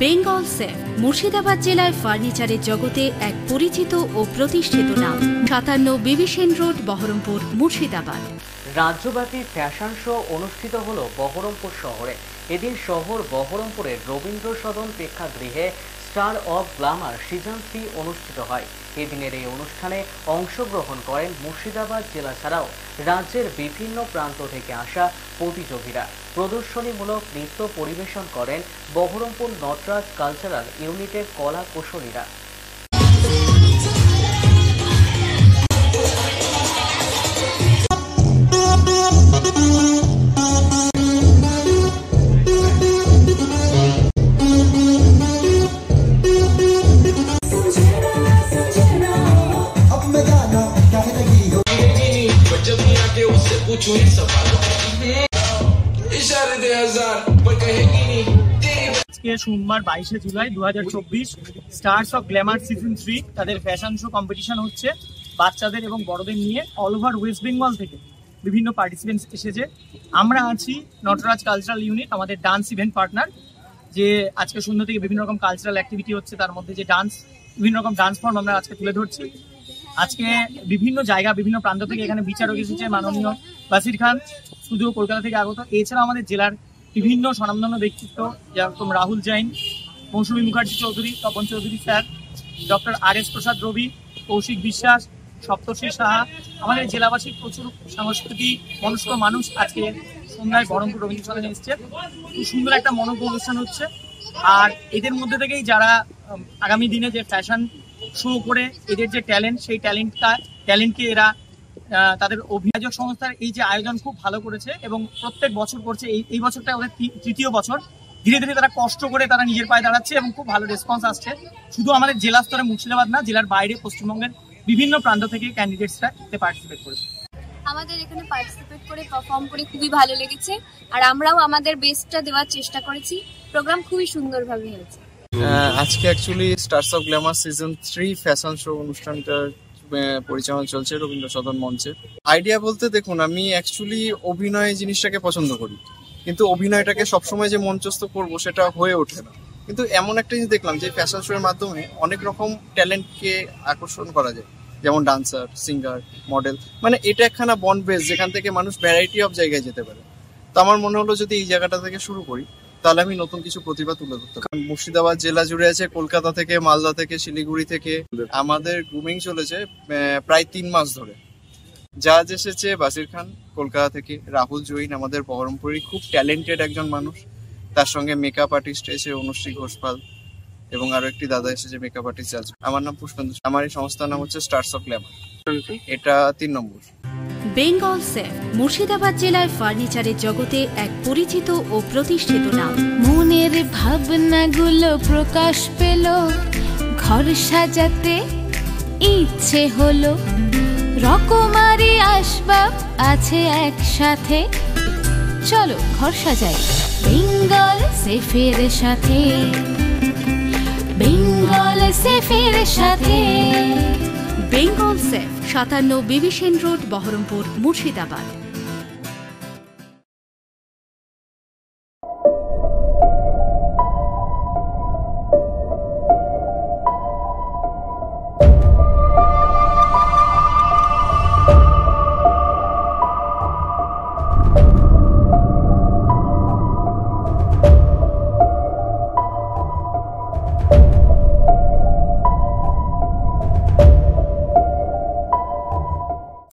Bengal safe Murshidabad জেলায় ফার্নিচারের জগতে এক পরিচিত ও প্রতিষ্ঠিত নাম। 57 বিবি সেন রোড, বহরমপুর, মুর্শিদাবাদ। রাজ্যব্যাপী ফ্যাশন শো অনুষ্ঠিত হলো বহরমপুর শহরে। এদিন শহর বহরমপুরের রবীন্দ্র সদন প্রেক্ষাগৃহে স্টার অব গ্ল্যামার সিজন 3 অনুষ্ঠিত হয়। এদিনের এই অনুষ্ঠানে অংশগ্রহণ করেন মুর্শিদাবাদ জেলা ছাড়াও রাজ্যের বিভিন্ন প্রান্ত থেকে আসা প্রতিযোগীরা। প্রদর্শনীমূলক নৃত্য পরিবেশন করেন বহরমপুর নটরাজ কালচারাল ইউনিটের কলা কুশলীরা। সোমবার 22 July 2024 stars of glamour season 3 তাদের ফ্যাশন শো কম্পিটিশন হচ্ছে। বাচ্চাদের এবং বড়দের নিয়ে অল ওভার ওয়েস্ট বেঙ্গল থেকে বিভিন্ন পার্টিসিপেন্টস এসেছে। আমরা আছি নটরাজ কালচারাল ইউনিট, আমাদের ডান্স ইভেন্ট পার্টনার। যে আজকে সন্ধ্যা থেকে বিভিন্ন রকম কালচারাল অ্যাক্টিভিটি হচ্ছে, তার মধ্যে যে ডান্স, বিভিন্ন রকম ডান্স ফর্ম আমরা আজকে তুলে ধরছি। আজকে বিভিন্ন জায়গা, বিভিন্ন প্রান্ত থেকে এখানে বিচারক এসেছে মাননীয় বাসির খান, শুধু কলকাতা থেকে আগত। এছাড়াও আমাদের জেলার বিভিন্ন স্বনামধন্য ব্যক্তিত্ব যেরকম রাহুল জৈন, মৌসুমী মুখার্জি চৌধুরী, তপন চৌধুরী স্যার, ডক্টর আর.এস. প্রসাদ রবি, কৌশিক বিশ্বাস, সপ্তর্ষি সাহা, আমাদের জেলাবাসীর প্রচুর সাংস্কৃতিক মনস্ক মানুষ আজকে সন্ধ্যায় বহরমপুর রবীন্দ্র সদনে এসছে। খুব সুন্দর একটা মনোজ্ঞ অনুষ্ঠান হচ্ছে। আর এদের মধ্যে থেকেই যারা আগামী দিনে যে ফ্যাশন শো করে এদের যে ট্যালেন্ট, সেই ট্যালেন্টকে এরা তাদের অভিযোজক সংস্থার এই যে আয়োজন খুব ভালো করেছে এবং প্রত্যেক বছর করছে। এই বছরটা ওদের তৃতীয় বছর। ধীরে ধীরে তারা কষ্ট করে তারা নিজের পায়ে দাঁড়াচ্ছে এবং খুব ভালো রেসপন্স আসছে। শুধু আমাদের জেলা স্তরে মুর্শিদাবাদ না, জেলার বাইরে পশ্চিমবঙ্গের বিভিন্ন প্রান্ত থেকে ক্যান্ডিডেটসরা এতে পার্টিসিপেট করেছে। আমাদের এখানে পার্টিসিপেট করে পারফর্ম করে খুবই ভালো লেগেছে, আর আমরাও আমাদের বেস্টটা দেওয়ার চেষ্টা করেছি। প্রোগ্রাম খুবই সুন্দরভাবে হয়েছে। আজকে actually stars of glamour season 3 fashion show অনুষ্ঠানটার পরিচালনা চলছে রবীন্দ্র সদন মঞ্চে। আইডিয়া বলতে দেখুন, আমি অ্যাকচুয়ালি অভিনয় জিনিসটাকে পছন্দ করি, কিন্তু অভিনয়টাকে সবসময় যে মঞ্চস্থ করবো সেটা হয়ে ওঠে না। কিন্তু এমন একটা জিনিস দেখলাম যে ফ্যাশন শো এর মাধ্যমে অনেক রকম ট্যালেন্টকে আকর্ষণ করা যায়, যেমন ডান্সার, সিঙ্গার, মডেল। মানে এটা একখানা বন্ড বেস যেখান থেকে মানুষ ভ্যারাইটি অফ জায়গায় যেতে পারে। তো আমার মনে হলো যদি এই জায়গাটা থেকে শুরু করি তাহলে আমি নতুন কিছু প্রতিভা তুলে ধরতে পারি। মুর্শিদাবাদ জেলা জুড়ে আছে, কলকাতা থেকে, মালদা থেকে, শিলিগুড়ি থেকে। আমাদের গ্রুমিং চলেছে প্রায় 3 মাস ধরে। জাজ এসেছে বাসির খান কলকাতা থেকে, রাহুল জৈন আমাদের বহরমপুরের খুব ট্যালেন্টেড একজন মানুষ, তার সঙ্গে মেকআপ আর্টিস্ট এসে অনুশ্রী ঘোষপাল, এবং আরো একটি দাদা এসেছে মেকআপ আর্টিস্ট জাজ। আমার নাম পুষ্পেন্দু। আমার এই সংস্থার নাম হচ্ছে স্টার্স অফ গ্ল্যামার। এটা 3 নম্বর। বেঙ্গল সেফ মুর্শিদাবাদ জেলায় ফার্নিচারের জগতে এক পরিচিত ও প্রতিষ্ঠিত নাম। মনের ভাবনাগুলো প্রকাশ পেল, ঘর সাজাতে ইচ্ছে হলো, রকমারি আসবাব আছে একসাথে, চলো ঘর সাজাই বেঙ্গল সেফের সাথে, বেঙ্গল সেফের সাথে। Bengal safe 57 B B Sen road, Baharampur, Murshidabad.